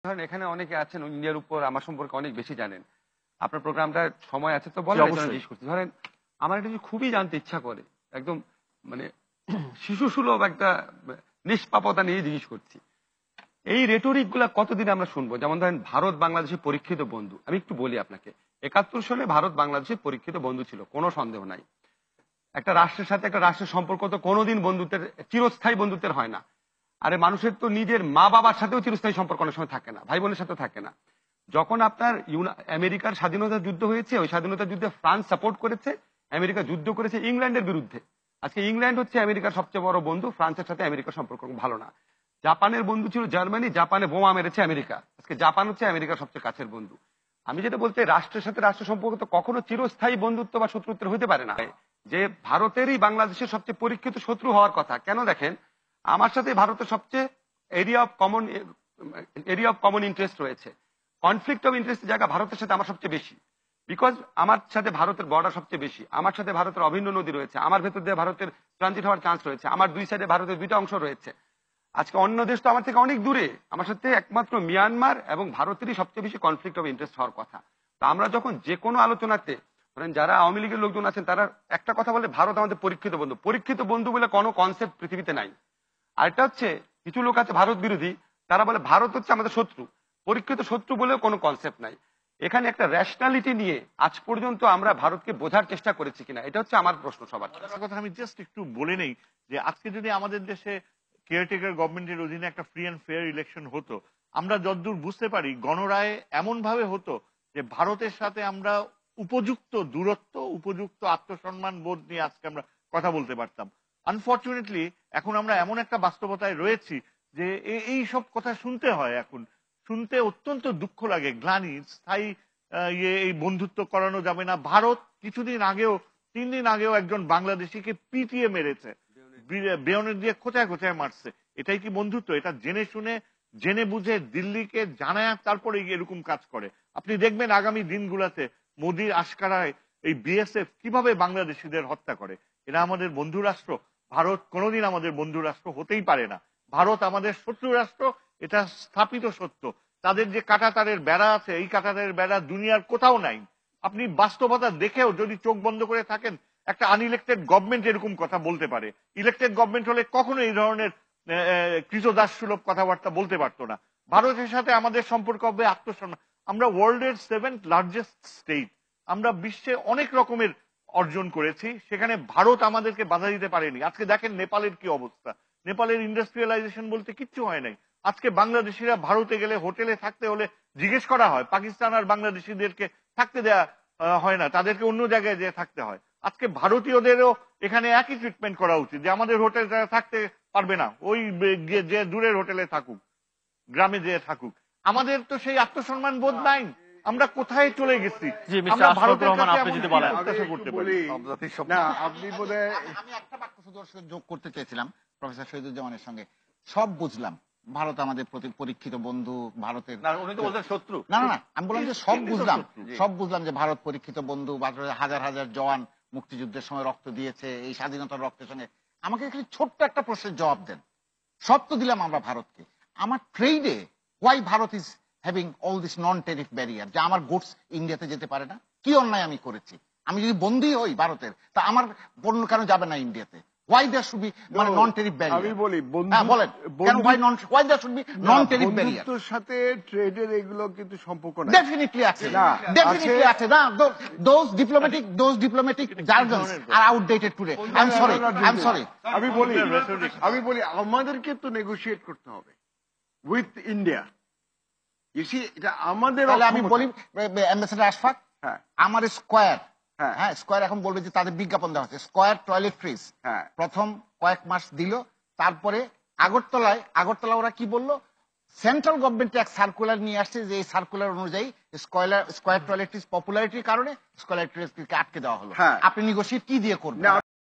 ধরেন এখানে অনেকে আছেন ইন্ডিয়ার উপর আমার সম্পর্কে অনেক বেশি জানেন। আপনার প্রোগ্রামটা সময় আছে তো জি, বলেন, অবশ্যই। জিজ্ঞেস করছি। ধরেন আমার এটা যে খুবই জানতে ইচ্ছা করে, একদম মানে শিশু সুলভ একটা নিষ্পাপতা নিয়ে জিজ্ঞেস করছি। এই রেটরিক গুলা কতদিন আমরা শুনবো? যেমন ধরেন ভারত বাংলাদেশের পরীক্ষিত বন্ধু। আমি একটু বলি আপনাকে, 71 সালে ভারত বাংলাদেশের পরীক্ষিত বন্ধু ছিল, কোনো সন্দেহ নাই। একটা রাষ্ট্রের সাথে একটা রাষ্ট্রের সম্পর্ক তো কোনোদিন বন্ধুত্বের, চিরস্থায়ী বন্ধুত্বের হয় না। আরে মানুষের তো নিজের মা বাবার সাথেও চিরস্থায়ী সম্পর্ক অনেক সময় থাকে না, ভাই বোনের সাথেও থাকে না। যখন আপনার আমেরিকার স্বাধীনতা যুদ্ধ হয়েছে, ওই স্বাধীনতা যুদ্ধে ফ্রান্স সাপোর্ট করেছে, আমেরিকা যুদ্ধ করেছে ইংল্যান্ডের বিরুদ্ধে। আজকে ইংল্যান্ড হচ্ছে আমেরিকার সবচেয়ে বড় বন্ধু, ফ্রান্সের সাথে আমেরিকার সম্পর্ক ভালো না। জাপানের বন্ধু ছিল জার্মানি, জাপানে বোমা মেরেছে আমেরিকা। আজকে জাপান হচ্ছে আমেরিকার সবচেয়ে কাছের বন্ধু। আমি যেটা বলতে, রাষ্ট্রের সাথে রাষ্ট্র সম্পর্ক তো কখনো চিরস্থায়ী বন্ধুত্ব বা শত্রুত্বের হতে পারে না। যে ভারতেরই বাংলাদেশের সবচেয়ে পরীক্ষিত শত্রু হওয়ার কথা কেন? দেখেন, আমার সাথে ভারতের সবচেয়ে এরিয়া অফ কমন ইন্টারেস্ট রয়েছে। কনফ্লিক্ট অফ ইন্টারেস্ট জায়গা ভারতের সাথে আমার সবচেয়ে বেশি, বিকজ আমার সাথে ভারতের বর্ডার সবচেয়ে বেশি, আমার সাথে ভারতের অভিন্ন নদী রয়েছে, আমার ভেতর দিয়ে ভারতের ট্রানজিট হওয়ার চান্স রয়েছে, আমার দুই সাইডে ভারতের দুইটা অংশ রয়েছে। আজকে অন্য দেশ তো আমার থেকে অনেক দূরে, আমার সাথে একমাত্র মিয়ানমার এবং ভারতেরই সবচেয়ে বেশি কনফ্লিক্ট অফ ইন্টারেস্ট হওয়ার কথা। তো আমরা যখন যে কোনো আলোচনাতে, ধরেন যারা আওয়ামী লীগের লোকজন আছেন তারা একটা কথা বলে, ভারত আমাদের পরীক্ষিত বন্ধু। পরীক্ষিত বন্ধু বলে কোনো কনসেপ্ট পৃথিবীতে নাই। আরেকটা হচ্ছে, কিছু লোক আছে ভারত বিরোধী, তারা বলে ভারত হচ্ছে আমাদের শত্রু। পরীক্ষিত শত্রু বলেও কোনো কনসেপ্ট নাই। এখানে একটা রেশনালিটি নিয়ে আজ পর্যন্ত আমরা ভারতকে বোঝার চেষ্টা করেছি কিনা, এটা হচ্ছে আমার প্রশ্ন সবার কাছে। একটা কথা আমি জাস্ট একটু বলে নেই যে আজকে যদি আমাদের দেশে কেয়ারটেকার গভর্নমেন্টের অধীনে একটা ফ্রি অ্যান্ড ফেয়ার ইলেকশন হতো, আমরা যতদূর বুঝতে পারি গণরায় এমন ভাবে হতো যে ভারতের সাথে আমরা উপযুক্ত দূরত্ব, উপযুক্ত আত্মসম্মান বোধ নিয়ে আজকে আমরা কথা বলতে পারতাম। আনফর্চুনেটলি এখন আমরা এমন একটা বাস্তবতায় রয়েছি যে এই সব কথা শুনতে হয়। এখন শুনতে অত্যন্ত দুঃখ লাগে, গ্লানি, স্থায়ী এই বন্ধুত্ব করানো যাবে না। ভারত কিছুদিন আগেও, 3 দিন আগেও একজন বাংলাদেশিকে পিটিয়ে মেরেছে, বেয়নের দিয়ে খোঁচায় খোঁচায় মারছে। এটাই কি বন্ধুত্ব? এটা জেনে শুনে, জেনে বুঝে দিল্লিকে জানায় তারপরে এরকম কাজ করে। আপনি দেখবেন আগামী দিনগুলোতে মোদির আশকারায় এই বিএসএফ কিভাবে বাংলাদেশিদের হত্যা করে। এরা আমাদের বন্ধু রাষ্ট্র? ভারত কোনোদিন আমাদের বন্ধু রাষ্ট্র হতেই পারে না। ভারত আমাদের শত্রু রাষ্ট্র, এটা স্থাপিত সত্য। তাদের যে কাঁটাতারের বেড়া আছে, এই কাঁটাতারের বেড়া দুনিয়ার কোথাও নাই। আপনি বাস্তবতা দেখেও যদি চোখ বন্ধ করে থাকেন, একটা আনইলেক্টেড গভর্নমেন্ট এরকম কথা বলতে পারে। ইলেক্টেড গভর্নমেন্ট হলে কখনো এই ধরনের কৃতদাস সুলভ কথাবার্তা বলতে পারতো না। ভারতের সাথে আমাদের সম্পর্ক হবে আত্মসম্মান। আমরা ওয়ার্ল্ডের 7th লার্জেস্ট স্টেট, আমরা বিশ্বে অনেক রকমের অর্জন করেছি, সেখানে ভারত আমাদেরকে বাধা দিতে পারেনি। আজকে দেখেন নেপালের কি অবস্থা। নেপালের ইন্ডাস্ট্রিয়ালাইজেশন বলতে কিচ্ছু হয় নাই। আজকে বাংলাদেশিরা ভারতে গেলে হোটেলে থাকতে হলে জিজ্ঞেস করা হয়, পাকিস্তান আর বাংলাদেশিদেরকে থাকতে দেয়া হয় না, তাদেরকে অন্য জায়গায় যেয়ে থাকতে হয়। আজকে ভারতীয়দেরও এখানে একই ট্রিটমেন্ট করা উচিত, যে আমাদের হোটেল যারা থাকতে পারবে না ওই যে দূরের হোটেলে থাকুক, গ্রামে যেয়ে থাকুক। আমাদের তো সেই আত্মসম্মান বোধ নাই। আমরা কোথায় চলে গেছি? আমরা ভারতের কাছে আপনি যদি বলেন প্রত্যাশা করতে পারি না, আপনি বোধহয় আমি একটা বাক্য শুধু যোগ করতে চেয়েছিলাম প্রফেসর শহীদুজ্জামানের সঙ্গে। সব বুঝলাম, ভারত আমাদের পরীক্ষিত বন্ধু, ভারতের শত্রু। না না না, আমি বললাম যে সব বুঝলাম, সব বুঝলাম যে ভারত পরীক্ষিত বন্ধু, ভারতের হাজার হাজার জওয়ান মুক্তিযুদ্ধের সময় রক্ত দিয়েছে, এই স্বাধীনতার রক্তের সঙ্গে। আমাকে খালি ছোট্ট একটা প্রশ্নের জবাব দেন। সব তো দিলাম আমরা ভারতকে, আমার ট্রেডে why Bharat is having all this non tariff barrier, যে আমার গুডস ইন্ডিয়াতে যেতে পারে না? কি অন্যায় আমি করেছি? আমি যদি বন্দী হই ভারতের, তা আমার পণ্য কেন যাবে না ইন্ডিয়াতে? Why there should be মানে নন ট্যারিফ ব্যারিয়ার? আমি বলি বলেন কেন why there should be non tariff barrier? বন্ধুত্বের সাথে ট্রেডের এগুলো কিন্তু সম্পর্ক নাই। ডেফিনিটলি আছে, ডেফিনিটলি আছে। না, those diplomatic jargons are outdated today. I'm sorry. আমি বলি আমাদেরকে তো নেগোশিয়েট করতে হবে উইথ ইন্ডিয়া। এটা আমাদের। তাহলে আমি বলি অ্যাম্বাসেডর আশফাক, হ্যাঁ, আমার স্কয়ার, হ্যাঁ হ্যাঁ স্কয়ার এখন বলবে যে তাদের বিজ্ঞাপন দেওয়া হচ্ছে, স্কয়ার টয়লেট্রিজ হ্যাঁ, প্রথম কয়েক মাস দিল, তারপরে আগরতলা ওরা কি বললো, সেন্ট্রাল গভর্নমেন্ট এক সার্কুলার নিয়ে আসছে যে এই সার্কুলার অনুযায়ী স্কয়ার টয়লেট্রিজ পপুলারিটির কারণে স্কয়ার টয়লেট্রিজকে আটকে দেওয়া হলো। আপনি নেগোশিয়েট কি দিয়ে করবেন?